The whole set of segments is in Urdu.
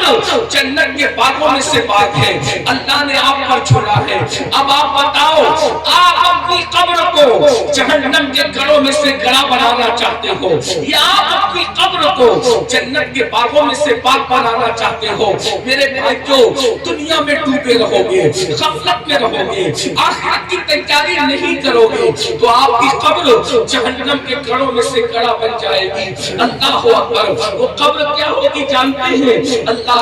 قبر جنت کے باغوں میں سے باغ ہے، اللہ نے آپ پر چھوڑا ہے۔ اب آپ بتاؤ، آپ اپنی قبر کو جہنم کے گڑھوں میں سے گڑھا بنانا چاہتے ہو یا آپ اپنی قبر کو جنت کے باغوں میں سے باغ بنانا چاہتے ہو؟ میرے بھائیو، دنیا میں ڈوبے رہو گے، غفلت میں رہو گے، آخرت کی تیاری نہیں کرو گے تو آپ کی قبر جہنم کے گڑھوں میں سے گڑھا بن جائے گی۔ اللہ اکبر۔ وہ قبر کیا ہوگی جانتے ہیں؟ اللہ،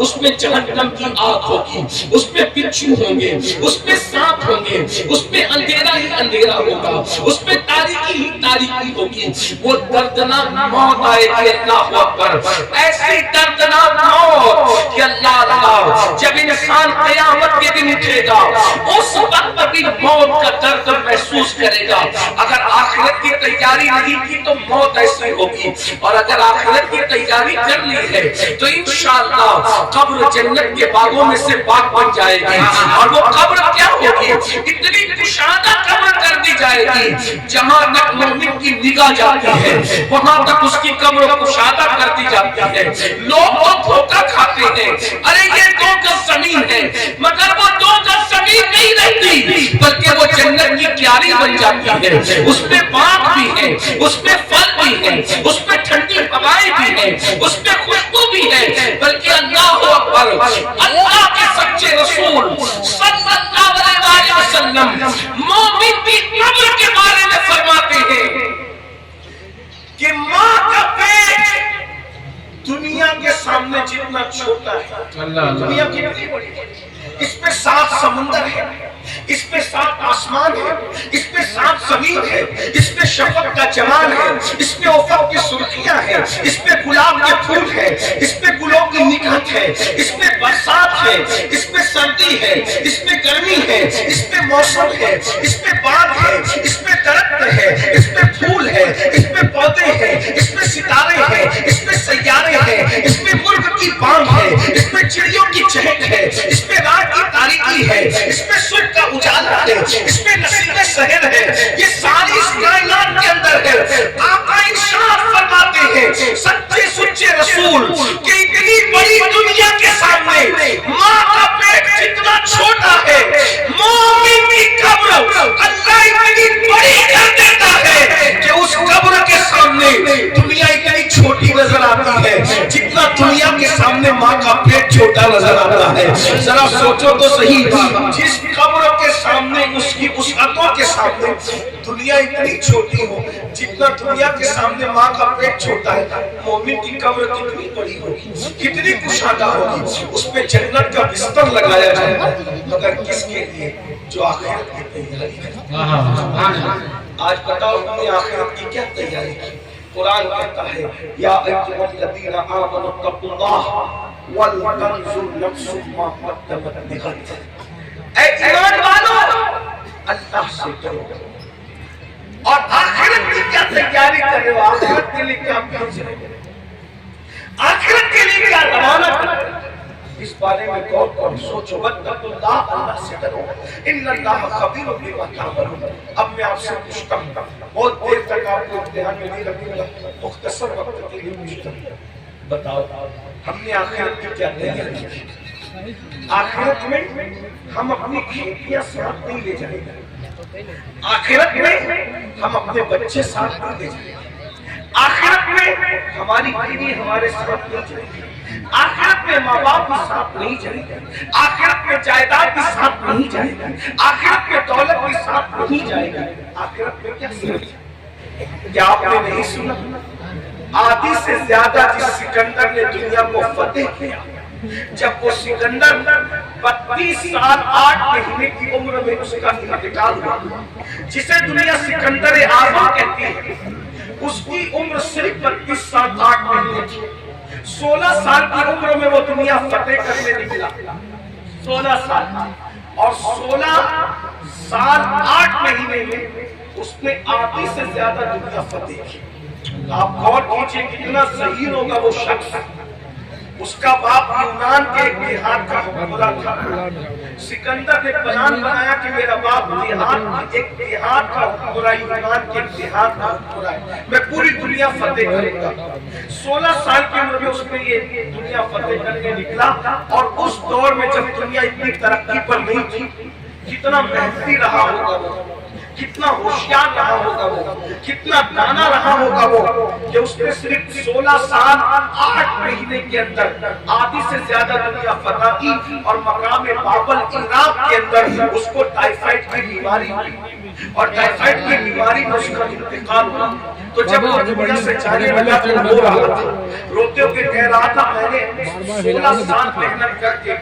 اس میں جہنم کی آگ ہوگی، اس میں بچھو ہوں گے، اس میں سانپ ہوں گے، اس میں اندھیرا ہی اندھیرا ہوگا، اس میں تاریکی ہی تاریکی ہوگی۔ وہ دردناک موت آئے گی، اللہ اکبر، ایسی دردناک موت کہ اللہ جب انسان قیامت کے دن اٹھے گا اس وقت بھی موت کا درد محسوس کرے گا۔ اگر آخرت کی تیاری نہیں کی تو موت ایسی ہوگی، اور اگر آخرت کی تیاری کر لی ہے تو انشاءاللہ قبر جنت کے باغوں میں سے باغ بن جائے گی۔ اور وہ قبر کیا ہوگی؟ اتنی کشادہ قبر کر دی جائے گی، جہاں تک مومن کی نگاہ جاتی ہے وہاں تک اس کی قبر کشادہ کر دی جاتی ہے۔ لوگ تو دھوکہ کھاتے ہیں، ارے یہ 2 گز زمین ہے، مگر وہ 2 گز زمین نہیں رہتی بلکہ وہ جنت کی کیاری بن جاتی ہے۔ اس میں باغ بھی ہے، اس میں پھل بھی ہے، اس میں ٹھنڈی ہوائیں بھی ہیں، اس میں خوشبو بھی ہے، بلکہ اللہ اکبر، اللہ کے سچے رسول صلی اللہ علیہ وسلم مومن کی قبر کے بارے میں فرماتے ہیں کہ ماں کا پیٹ دنیا کے سامنے جتنا چھوٹا ہے، دنیا کتنی بڑی ہے، اس میں 7 سمندر ہے، اس میں 7 آسمان ہے، اس میں 7 زمین ہے، اس میں شفق کا جمال ہے، اس میں افق کی سرخیاں ہیں، اس میں گلاب کے پھول ہے، اس میں گلوں کی نکھت ہے، اس میں برسات ہے، اس میں سردی ہے، اس میں گرمی ہے، اس میں موسم ہے، اس میں باغ ہے، اس میں درخت ہے، اس میں پھول ہے، اس میں پودے ہیں، اس میں ستارے ہیں، اس میں سیارے ہیں، اس میں مرغ کی بانگ ہے، اس میں چڑیوں کی چہک ہے، اس میں رات کی تاریکی ہے، اس میں صبح کا اجالا ہے، اس میں نسیم سحر ہے، یہ ساری اس کائنات کے اندر ہے۔ آقا ارشاد فرماتے ہیں سچے سچے رسول کہ اتنی بڑی دنیا کے سامنے ماں کا پیٹ جتنا چھوٹا ہے، مومن کی قبر اللہ اتنی بڑی کر دیتا ہے کہ اس قبر کے سامنے دنیا اتنی چھوٹی نظر آتی ہے جتنا دنیا کے سامنے ماں کا پیٹ چھوٹا نظر آتا ہے۔ ذرا سوچو تو صحیح، جس قبر کے سامنے اس کی وسعتوں کے سامنے دنیا اتنی چھوٹی ہو جتنا دنیا کے سامنے ماں کا پیٹ چھوٹا ہے، مومن کی قبر کتنی بڑی ہوگی، کتنی کشادہ ہوگی۔ اس میں جنت کا بستر لگایا جائے گا، مگر کس کے لیے؟ جو آخرت کی تیاری ہے۔ آج بتاؤ اپنی آخرت کی کیا تیاری کی؟ قرآن کہتا ہے یا ایھا الذین آمنوا اتقوا اللہ ولتنظر نفس ما قدمت لغد۔ اے ایمان والو، اللہ سے ڈرو اور آخرت کی کیا تیاری کرو، آخرت کے لیے کیا بھیج رہے ہو، آخرت کے لیے کیا روانہ کرو، اس بارے میں غور کرو، سوچو۔ واتقوا اللہ، اللہ سے ڈرو، ان اللہ خبیر بما تعملون۔ اب میں آپ سے پوچھتا ہوں، بہت دیر تک آپ کو امتحان میں نہیں رکھوں گا، مختصر وقت کے لیے پوچھتا ہوں، بتاؤ ہم نے آخرت کی کیا تیاری کی؟ آخرت میں ہم اپنی کھیتیاں ساتھ نہیں لے جائیں گے، آخرت میں ہم اپنے بچے ساتھ نہیں لے جائیں گے، آخرت میں ہماری بیوی ہمارے ساتھ نہیں جائے گی، آخرت میں ماں باپ بھی ساتھ نہیں جائے گا، آخرت میں جائیداد بھی ساتھ نہیں جائے گا، آخرت میں دولت بھی ساتھ نہیں جائے گا۔ آخرت میں کیا ساتھ؟ کیا آپ نے نہیں سنا؟ آدھی سے زیادہ جس سکندر نے دنیا کو فتح کیا، جب وہ سکندر 32 سال 8 مہینے کی عمر میں اس کا انتقال ہوا، جسے دنیا سکندر اعظم کہتی ہے، اس کی عمر صرف 32 سال 8 مہینے تھی۔ 16 سال کی عمر میں وہ دنیا فتح کرنے نکلا، 16 سال، اور 16 سال 8 مہینے میں اس نے آدھی سے زیادہ دنیا فتح کی۔ آپ غور کیجئے کتنا ذہین ہوگا وہ شخص، اس کا باپ بھی ایمان کے اتحاد کا حکمراں تھا۔ سکندر نے پلان بنایا کہ میرا باپ اتحاد کا حکمراں، ایمان کے اتحاد کا حکمراں ہے، میں پوری دنیا فتح کروں گا۔ 16 سال کی عمر میں اس نے یہ دنیا فتح کرنے نکلا، اور اس دور میں جب دنیا اتنی ترقی پر نہیں تھی، کتنا محنتی رہا ہوگا وہ، کتنا ہوشیار رہا ہوگا وہ، کتنا دانا رہا ہوگا وہ، کہ اس نے صرف 16 سال 8 مہینے کے اندر آدھی سے زیادہ دنیا فتح کی، اور مقام بابل عراق کے اندر اس کو ٹائیفائڈ کی بیماری ہوئی، اور ٹائیفائڈ کی بیماری میں اس کا انتقال ہوا۔ تو جب وہ دنیا سے جانے لگا تو رو رہا تھا، روتے ہوئے کہہ رہا تھا میں نے 16 سال محنت کر کے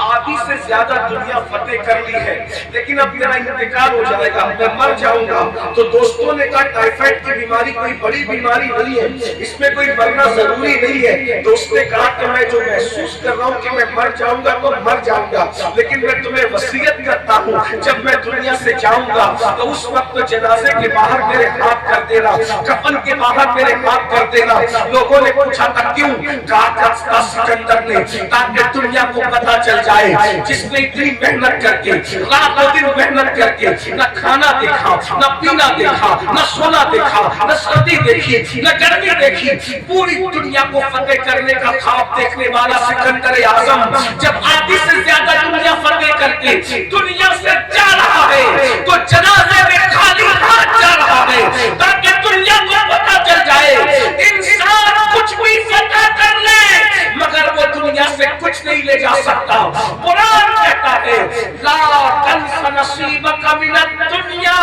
آدھی سے زیادہ دنیا فتح کر لی ہے، لیکن اب میرا انتقال ہو جائے گا، میں مر جاؤں گا۔ تو دوستوں نے کہا ٹائیفائڈ کی بیماری کوئی بڑی بیماری نہیں ہے، اس میں کوئی مرنا ضروری نہیں ہے۔ دوست نے کہا کہ میں جو محسوس کر رہا ہوں کہ میں مر جاؤں گا تو مر جاؤں گا، لیکن میں تمہیں وصیت کرتا ہوں جب میں دنیا سے جاؤں گا تو اس وقت جنازے کے باہر میرے ہاتھ کر دینا، کفن کے باہر میرے ہاتھ کر دینا۔ لوگوں نے پوچھا تھا کیوں؟ کہا سکندر نے تاکہ دنیا کو پتا چل جائے جس نے اتنی محنت کر کے رات و دن محنت کر کے نہ کھانا دیکھا، نہ پینا دیکھا، نہ سونا دیکھا، نہ سردی دیکھی، نہ گرمی دیکھی، پوری دنیا کو فتح کرنے کا خواب دیکھنے والا سکندر اعظم جب آدھی سے زیادہ دنیا فتح کر کے دنیا سے جا رہا ہے تو جنازے میں خالی ہاتھ جا رہا ہے، تاکہ دنیا کو پتا چل جائے انسان کچھ بھی فتح کر لے مگر وہ دنیا سے کچھ نہیں لے جا سکتا۔ قرآن کہتا ہے لا تنس نصیبک من الدنیا،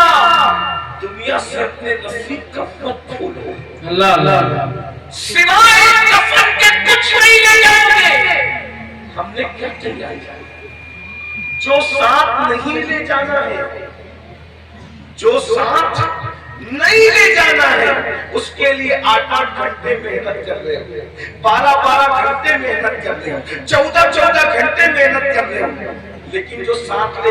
دنیا سے اپنے نصیب کا مت کھولو، اللہ اللہ، سوائے کفن کے کچھ نہیں لے جاؤ گے۔ ہم نے کیا کیا؟ جو ساتھ نہیں لے جانا ہے، جو ساتھ نہیں لے جانا ہے، اس کے لیے 8-8 گھنٹے محنت کر رہے ہیں، 12-12 گھنٹے محنت کر رہے ہیں، 14-14 گھنٹے محنت کر رہے ہیں، لیکن جو ساتھ لے